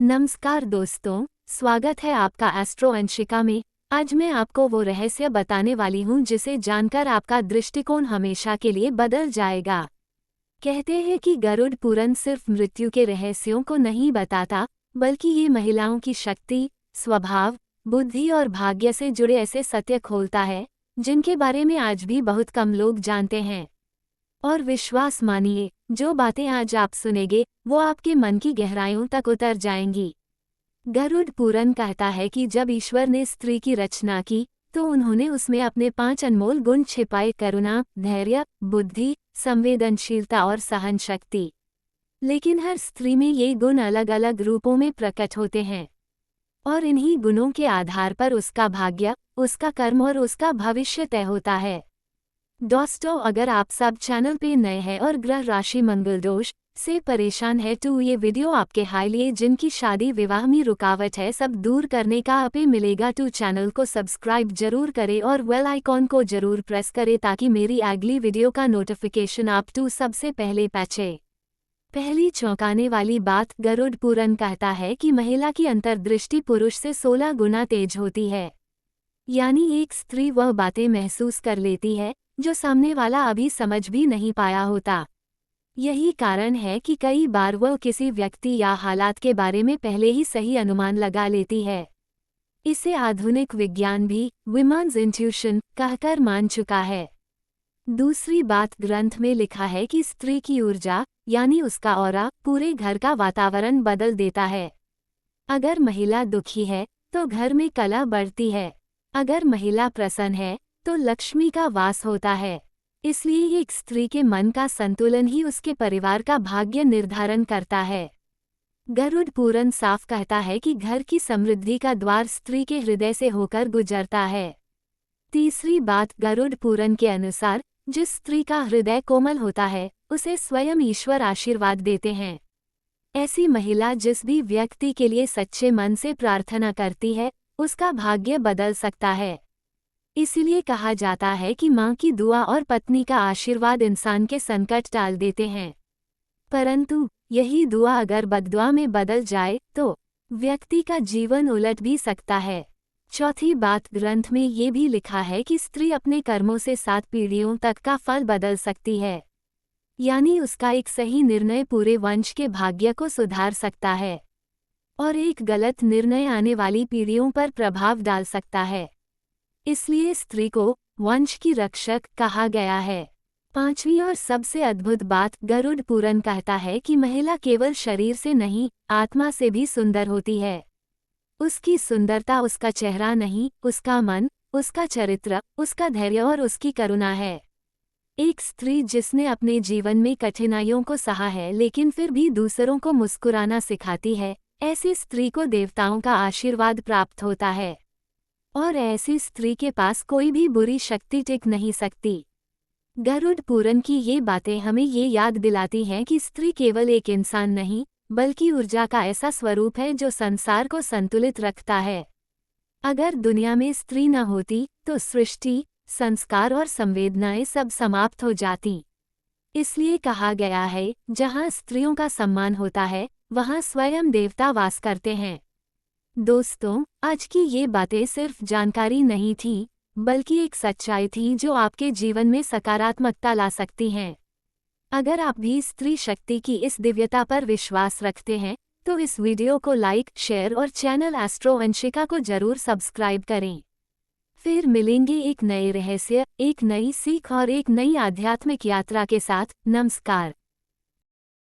नमस्कार दोस्तों, स्वागत है आपका एस्ट्रो अंशिका में। आज मैं आपको वो रहस्य बताने वाली हूँ जिसे जानकर आपका दृष्टिकोण हमेशा के लिए बदल जाएगा। कहते हैं कि गरुड़ पुराण सिर्फ मृत्यु के रहस्यों को नहीं बताता, बल्कि ये महिलाओं की शक्ति, स्वभाव, बुद्धि और भाग्य से जुड़े ऐसे सत्य खोलता है जिनके बारे में आज भी बहुत कम लोग जानते हैं। और विश्वास मानिए, जो बातें आज आप सुनेंगे वो आपके मन की गहराइयों तक उतर जाएंगी। गरुड़ पुराण कहता है कि जब ईश्वर ने स्त्री की रचना की तो उन्होंने उसमें अपने 5 अनमोल गुण छिपाए: करुणा, धैर्य, बुद्धि, संवेदनशीलता और सहन शक्ति। लेकिन हर स्त्री में ये गुण अलग अलग रूपों में प्रकट होते हैं, और इन्हीं गुणों के आधार पर उसका भाग्य, उसका कर्म और उसका भविष्य तय होता है। दोस्तों, अगर आप सब चैनल पे नए हैं और ग्रह राशि मंगल दोष से परेशान है तो ये वीडियो आपके हाई लिए जिनकी शादी विवाह में रुकावट है सब दूर करने का आपे मिलेगा। तो चैनल को सब्सक्राइब जरूर करें और बेल आइकॉन को जरूर प्रेस करें ताकि मेरी अगली वीडियो का नोटिफिकेशन आप सबसे पहले पहुंचे। पहली चौंकाने वाली बात, गरुड़ पुराण कहता है कि महिला की अंतर्दृष्टि पुरुष से 16 गुना तेज होती है। यानी एक स्त्री वह बातें महसूस कर लेती है जो सामने वाला अभी समझ भी नहीं पाया होता। यही कारण है कि कई बार वह किसी व्यक्ति या हालात के बारे में पहले ही सही अनुमान लगा लेती है। इसे आधुनिक विज्ञान भी वुमेन्स इंट्यूशन कहकर मान चुका है। दूसरी बात, ग्रंथ में लिखा है कि स्त्री की ऊर्जा यानी उसका ऑरा पूरे घर का वातावरण बदल देता है। अगर महिला दुखी है तो घर में कलह बढ़ती है, अगर महिला प्रसन्न है तो लक्ष्मी का वास होता है। इसलिए एक स्त्री के मन का संतुलन ही उसके परिवार का भाग्य निर्धारण करता है। गरुड़ पुराण साफ कहता है कि घर की समृद्धि का द्वार स्त्री के हृदय से होकर गुजरता है। तीसरी बात, गरुड़ पुराण के अनुसार जिस स्त्री का हृदय कोमल होता है उसे स्वयं ईश्वर आशीर्वाद देते हैं। ऐसी महिला जिस भी व्यक्ति के लिए सच्चे मन से प्रार्थना करती है उसका भाग्य बदल सकता है। इसीलिए कहा जाता है कि माँ की दुआ और पत्नी का आशीर्वाद इंसान के संकट टाल देते हैं। परंतु यही दुआ अगर बद्दुआ में बदल जाए तो व्यक्ति का जीवन उलट भी सकता है। चौथी बात, ग्रंथ में ये भी लिखा है कि स्त्री अपने कर्मों से 7 पीढ़ियों तक का फल बदल सकती है। यानी उसका एक सही निर्णय पूरे वंश के भाग्य को सुधार सकता है और एक गलत निर्णय आने वाली पीढ़ियों पर प्रभाव डाल सकता है। इसलिए स्त्री को वंश की रक्षक कहा गया है। पांचवी और सबसे अद्भुत बात, गरुड़ पुराण कहता है कि महिला केवल शरीर से नहीं आत्मा से भी सुंदर होती है। उसकी सुंदरता उसका चेहरा नहीं, उसका मन, उसका चरित्र, उसका धैर्य और उसकी करुणा है। एक स्त्री जिसने अपने जीवन में कठिनाइयों को सहा है लेकिन फिर भी दूसरों को मुस्कुराना सिखाती है, ऐसी स्त्री को देवताओं का आशीर्वाद प्राप्त होता है और ऐसी स्त्री के पास कोई भी बुरी शक्ति टिक नहीं सकती। गरुड़ पुराण की ये बातें हमें ये याद दिलाती हैं कि स्त्री केवल एक इंसान नहीं बल्कि ऊर्जा का ऐसा स्वरूप है जो संसार को संतुलित रखता है। अगर दुनिया में स्त्री न होती तो सृष्टि, संस्कार और संवेदनाएं सब समाप्त हो जाती। इसलिए कहा गया है, जहाँ स्त्रियों का सम्मान होता है वहाँ स्वयं देवता वास करते हैं। दोस्तों, आज की ये बातें सिर्फ जानकारी नहीं थी बल्कि एक सच्चाई थी जो आपके जीवन में सकारात्मकता ला सकती हैं। अगर आप भी स्त्री शक्ति की इस दिव्यता पर विश्वास रखते हैं तो इस वीडियो को लाइक, शेयर और चैनल एस्ट्रो अंशिका को जरूर सब्सक्राइब करें। फिर मिलेंगे एक नए रहस्य, एक नई सीख और एक नई आध्यात्मिक यात्रा के साथ। नमस्कार।